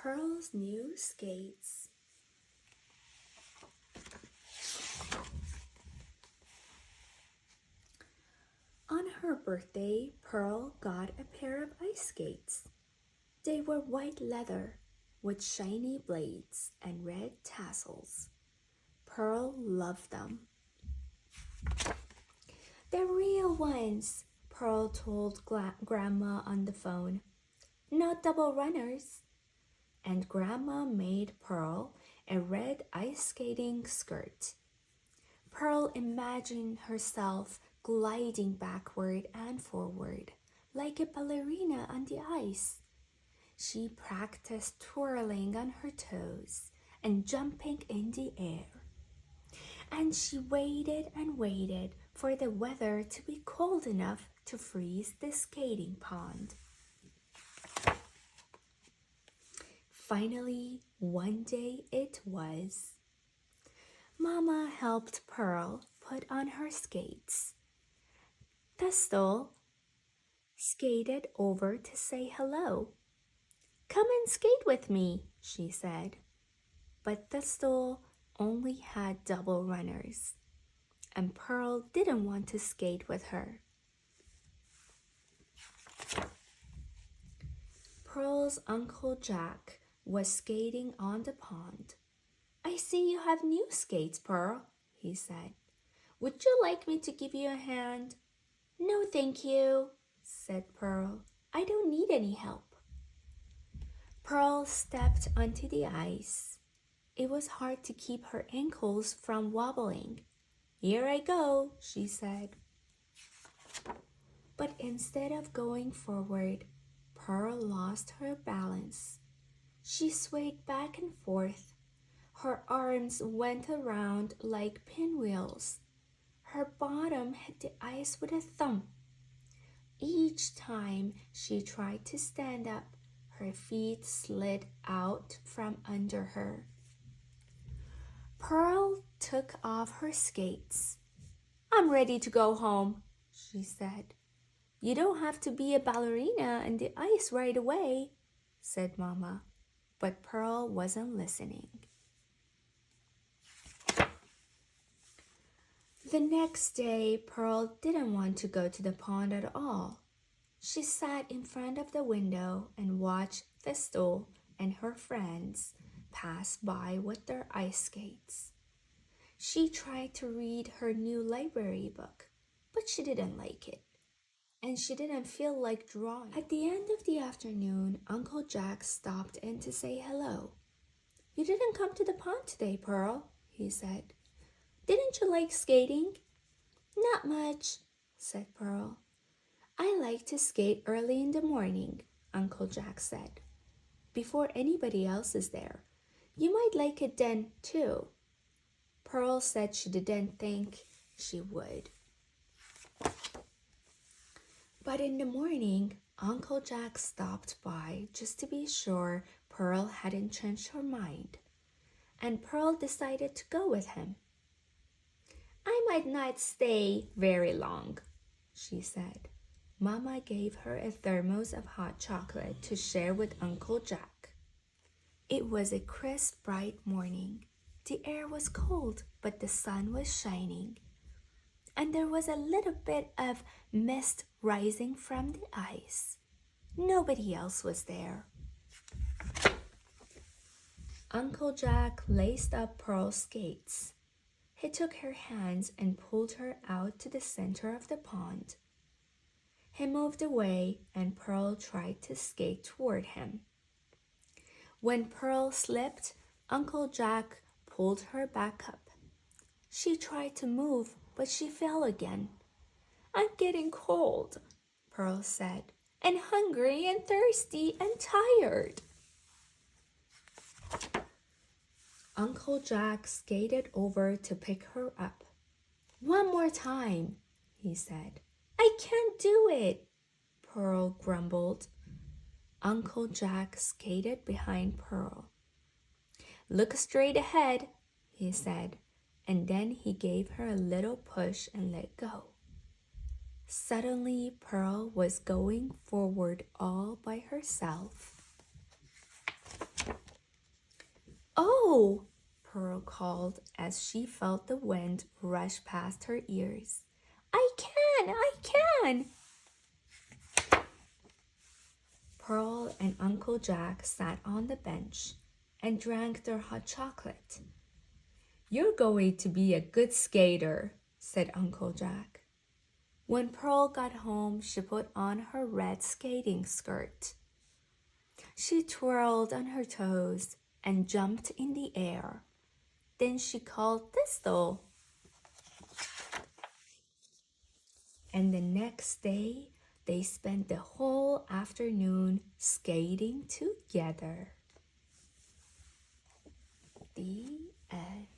Pearl's new skates. On her birthday, Pearl got a pair of ice skates. They were white leather with shiny blades and red tassels. Pearl loved them. "They're real ones," Pearl told Grandma on the phone. "No double runners." And Grandma made Pearl a red ice skating skirt. Pearl imagined herself gliding backward and forward like a ballerina on the ice. She practiced twirling on her toes and jumping in the air. And she waited and waited for the weather to be cold enough to freeze the skating pond. Finally, one day it was. Mama helped Pearl put on her skates. Thistle skated over to say hello. "Come and skate with me," she said. But Thistle only had double runners, and Pearl didn't want to skate with her. Pearl's Uncle Jack was skating on the pond. "I see you have new skates, Pearl," he said. "Would you like me to give you a hand?" "No, thank you," said Pearl. "I don't need any help." Pearl stepped onto the ice. It was hard to keep her ankles from wobbling. "Here I go," she said. But instead of going forward, Pearl lost her balance. She swayed back and forth. Her arms went around like pinwheels. Her bottom hit the ice with a thump. Each time she tried to stand up, her feet slid out from under her. Pearl took off her skates. "I'm ready to go home," she said. "You don't have to be a ballerina on the ice right away," said Mama. But Pearl wasn't listening. The next day, Pearl didn't want to go to the pond at all. She sat in front of the window and watched Thistle and her friends pass by with their ice skates. She tried to read her new library book, but she didn't like it, and she didn't feel like drawing. At the end of the afternoon, Uncle Jack stopped in to say hello. "You didn't come to the pond today, Pearl," he said. "Didn't you like skating?" "Not much," said Pearl. "I like to skate early in the morning," Uncle Jack said, "before anybody else is there. You might like it then, too." Pearl said she didn't think she would. But in the morning, Uncle Jack stopped by just to be sure Pearl hadn't changed her mind, and Pearl decided to go with him. "I might not stay very long," she said. Mama gave her a thermos of hot chocolate to share with Uncle Jack. It was a crisp, bright morning. The air was cold, but the sun was shining, and there was a little bit of mist rising from the ice. Nobody else was there. Uncle Jack laced up Pearl's skates. He took her hands and pulled her out to the center of the pond. He moved away, and Pearl tried to skate toward him. When Pearl slipped, Uncle Jack pulled her back up. She tried to move, but she fell again. "I'm getting cold," Pearl said, "and hungry and thirsty and tired." Uncle Jack skated over to pick her up. "One more time," he said. "I can't do it," Pearl grumbled. Uncle Jack skated behind Pearl. "Look straight ahead," he said, and then he gave her a little push and let go. Suddenly, Pearl was going forward all by herself. Thistle! Pearl called as she felt the wind rush past her ears. I can! Pearl and Uncle Jack sat on the bench and drank their hot chocolate. You're going to be a good skater, said Uncle Jack. When Pearl got home, she put on her red skating skirt. She twirled on her toes and jumped in the air. Then she called Thistle. And the next day, they spent the whole afternoon skating together. The end.